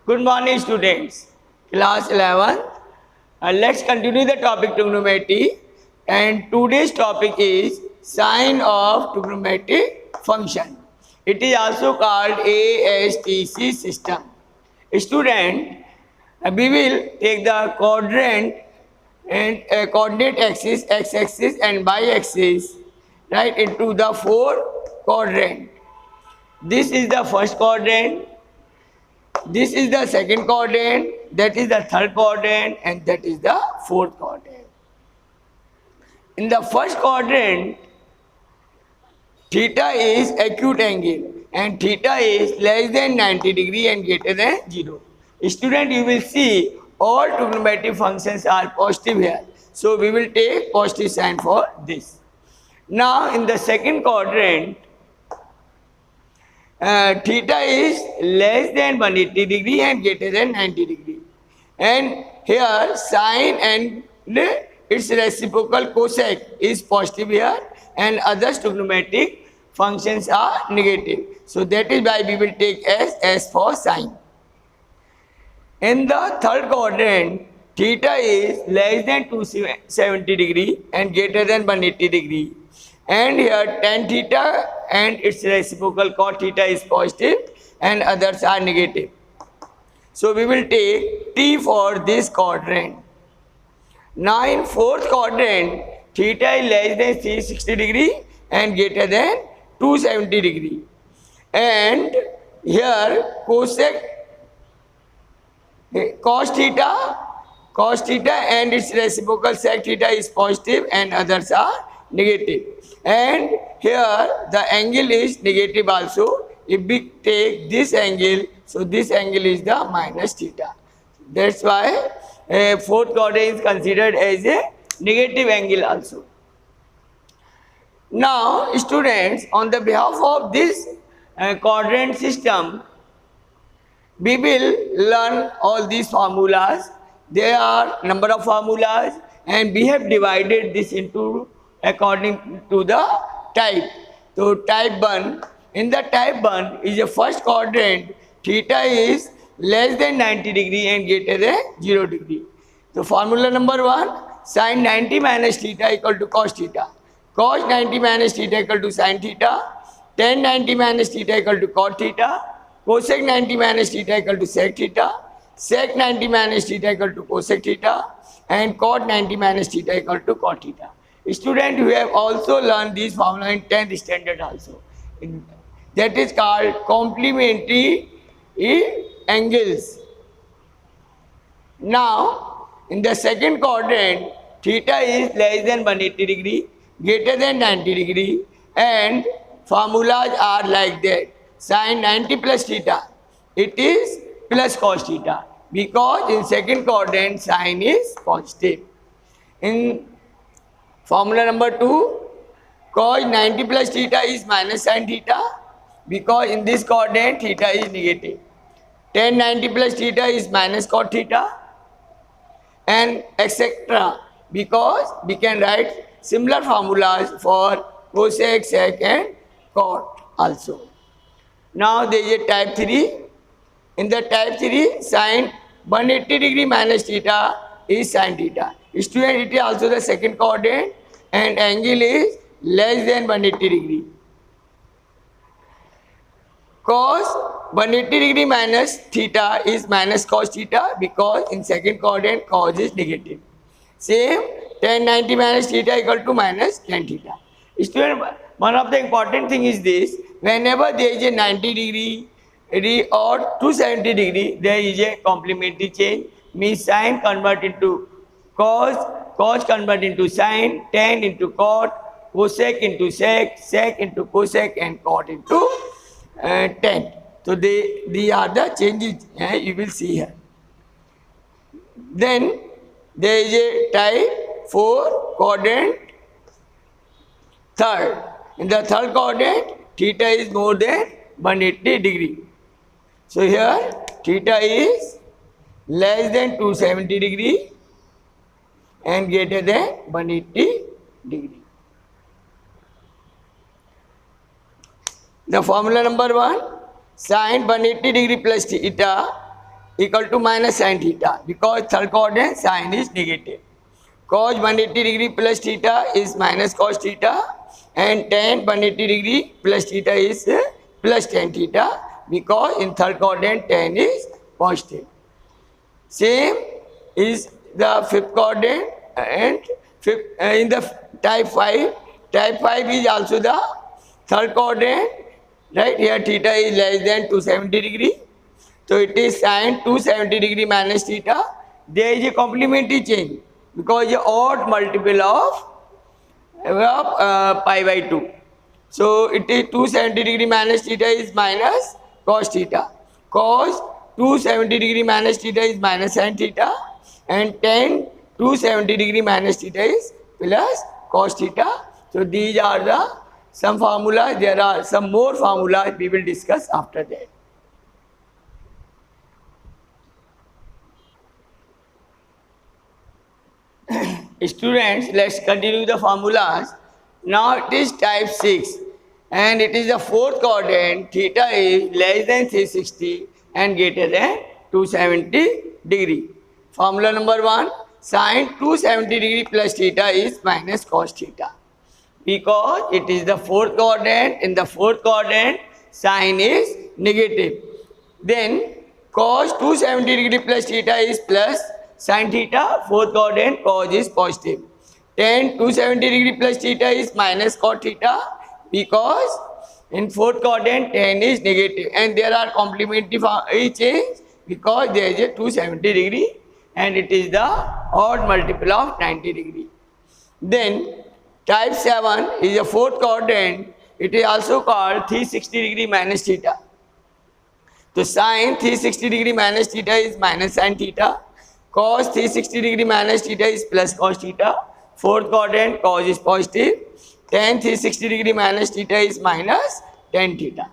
Good morning, students. Class 11. Let's continue the topic trigonometry. And today's topic is sine of trigonometric function. It is also called ASTC system. Student, we will take the quadrant and coordinate axis, x-axis and y-axis, right, into the four quadrant. This is the first quadrant. This is the second quadrant, that is the third quadrant, and that is the fourth quadrant. In the first quadrant, theta is acute angle and theta is less than 90 degree and greater than 0. Student, you will see all trigonometric functions are positive here. So we will take positive sign for this. Now in the second quadrant, theta is less than 180 degree and greater than 90 degree. And here sine and its reciprocal cosec is positive here and other trigonometric functions are negative. So that is why we will take S for sine. In the third quadrant, theta is less than 270 degree and greater than 180 degree. And here tan theta and its reciprocal cot theta is positive and others are negative. So we will take T for this quadrant. Now in fourth quadrant, theta is less than 360 degree and greater than 270 degree. And here cosec cos theta and its reciprocal sec theta is positive and others are negative. And here the angle is negative also. If we take this angle, so this angle is the minus theta. That's why fourth quadrant is considered as a negative angle also. Now students, on the behalf of this quadrant system, we will learn all these formulas. There are number of formulas and we have divided this into according to the type. So type 1, in the type 1 is the first quadrant, theta is less than 90 degree and greater than 0 degree. So formula number 1, sin 90 minus theta equal to cos theta. Cos 90 minus theta equal to sin theta. Tan 90 minus theta equal to cot theta. Cosec 90 minus theta equal to sec theta. Sec 90 minus theta equal to cosec theta. And cot 90 minus theta equal to cot theta. Student, who have also learned this formula in 10th standard also. That is called complementary angles. Now, in the second quadrant, theta is less than 180 degree, greater than 90 degree, and formulas are like that. Sin 90 plus theta, it is plus cos theta, because in second quadrant, sin is positive. In formula number 2, cos 90 plus theta is minus sin theta, because in this quadrant theta is negative. Tan 90 plus theta is minus cot theta, and etc. Because we can write similar formulas for cosec, sec and cot also. Now there is a type 3. In the type 3, sin 180 degree minus theta is sin theta. Student, it is also the second quadrant and angle is less than 180 degree. Cos 180 degree minus theta is minus cos theta, because in second quadrant cos is negative. Same, tan 90 minus theta equal to minus tan theta. Student, one of the important thing is this: whenever there is a 90 degree or 270 degree, there is a complementary change. Means sin convert into cos, cos convert into sin, tan into cot, cosec into sec, sec into cosec, and cot into tan. So they are the changes you will see here. Then there is a type 4 quadrant, third. In the third quadrant, theta is more than 180 degree. So here theta is less than 270 degree and greater than 180 degree. The formula number 1, sin 180 degree plus theta equal to minus sin theta because third coordinate sin is negative. Cos 180 degree plus theta is minus cos theta and tan 180 degree plus theta is plus tan theta because in third coordinate tan is positive. Same is the fifth coordinate and in the type 5. Type 5 is also the third coordinate, right? Here theta is less than 270 degree. So it is sin 270 degree minus theta. There is a complementary change because the odd multiple of pi by 2. So it is 270 degree minus theta is minus cos theta. Cos 270 degree minus theta is minus sin theta and tan 270 degree minus theta is plus cos theta. So these are the some formulas. There are some more formulas we will discuss after that. Students, let's continue the formulas. Now it is type 6 and it is the fourth quadrant. Theta is less than 360 and greater than 270 degree. Formula number 1, sin 270 degree plus theta is minus cos theta. Because it is the fourth quadrant, in the fourth quadrant sin is negative. Then cos 270 degree plus theta is plus sin theta, fourth quadrant cos is positive. Tan 270 degree plus theta is minus cos theta because in fourth quadrant tan is negative and there are complementary change because there is a 270 degree and it is the odd multiple of 90 degree. Then type 7 is a fourth quadrant. It is also called 360 degree minus theta. So sin 360 degree minus theta is minus sin theta. Cos 360 degree minus theta is plus cos theta. Fourth quadrant cos is positive. Tan 360 degree minus theta is minus tan theta.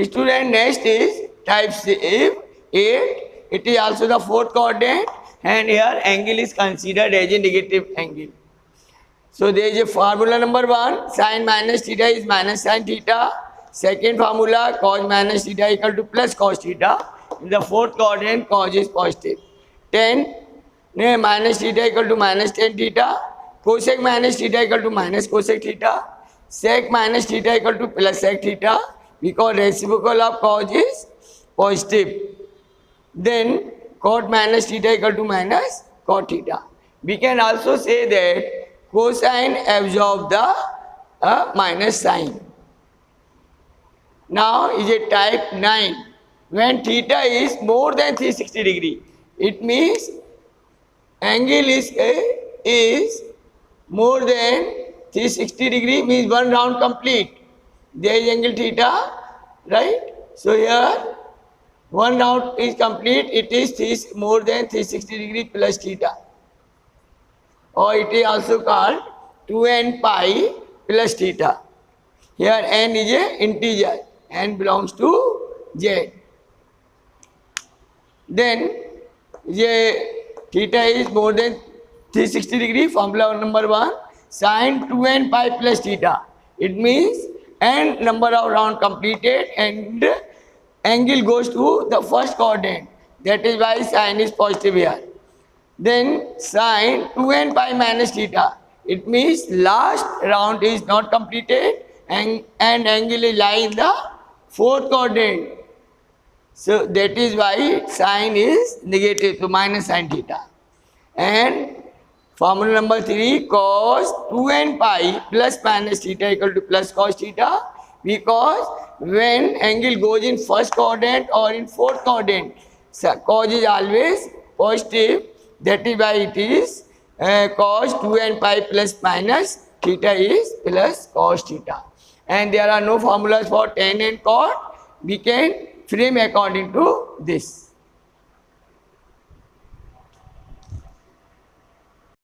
Student, next is type 8. It is also the fourth quadrant and here angle is considered as a negative angle. So there is a formula number 1, sin minus theta is minus sin theta. Second formula, cos minus theta equal to plus cos theta. In the fourth quadrant, cos is positive. Tan minus theta equal to minus tan theta. Cosec minus theta equal to minus cosec theta. Sec minus theta equal to plus sec theta because reciprocal of cos is positive. Then cot minus theta equal to minus cot theta. We can also say that cosine absorb the minus sine. Now is a type 9. When theta is more than 360 degree, it means angle is more than 360 degree means one round complete. There is angle theta, right? So here one round is complete. It is more than 360 degree plus theta. Or it is also called 2n pi plus theta. Here n is a integer, n belongs to z. Then theta is more than 360 degree, formula number 1, sin 2n pi plus theta. It means n number of round completed and angle goes to the first quadrant. That is why sin is positive here. Then sin 2n pi minus theta. It means last round is not completed and angle is lying in the fourth quadrant. So that is why sin is negative, so minus sin theta. And formula number 3, cos 2n pi plus minus theta equal to plus cos theta because when angle goes in first quadrant or in fourth quadrant, cos is always positive. That is why it is cos 2n pi plus minus theta is plus cos theta. And there are no formulas for tan and cot. We can frame according to this.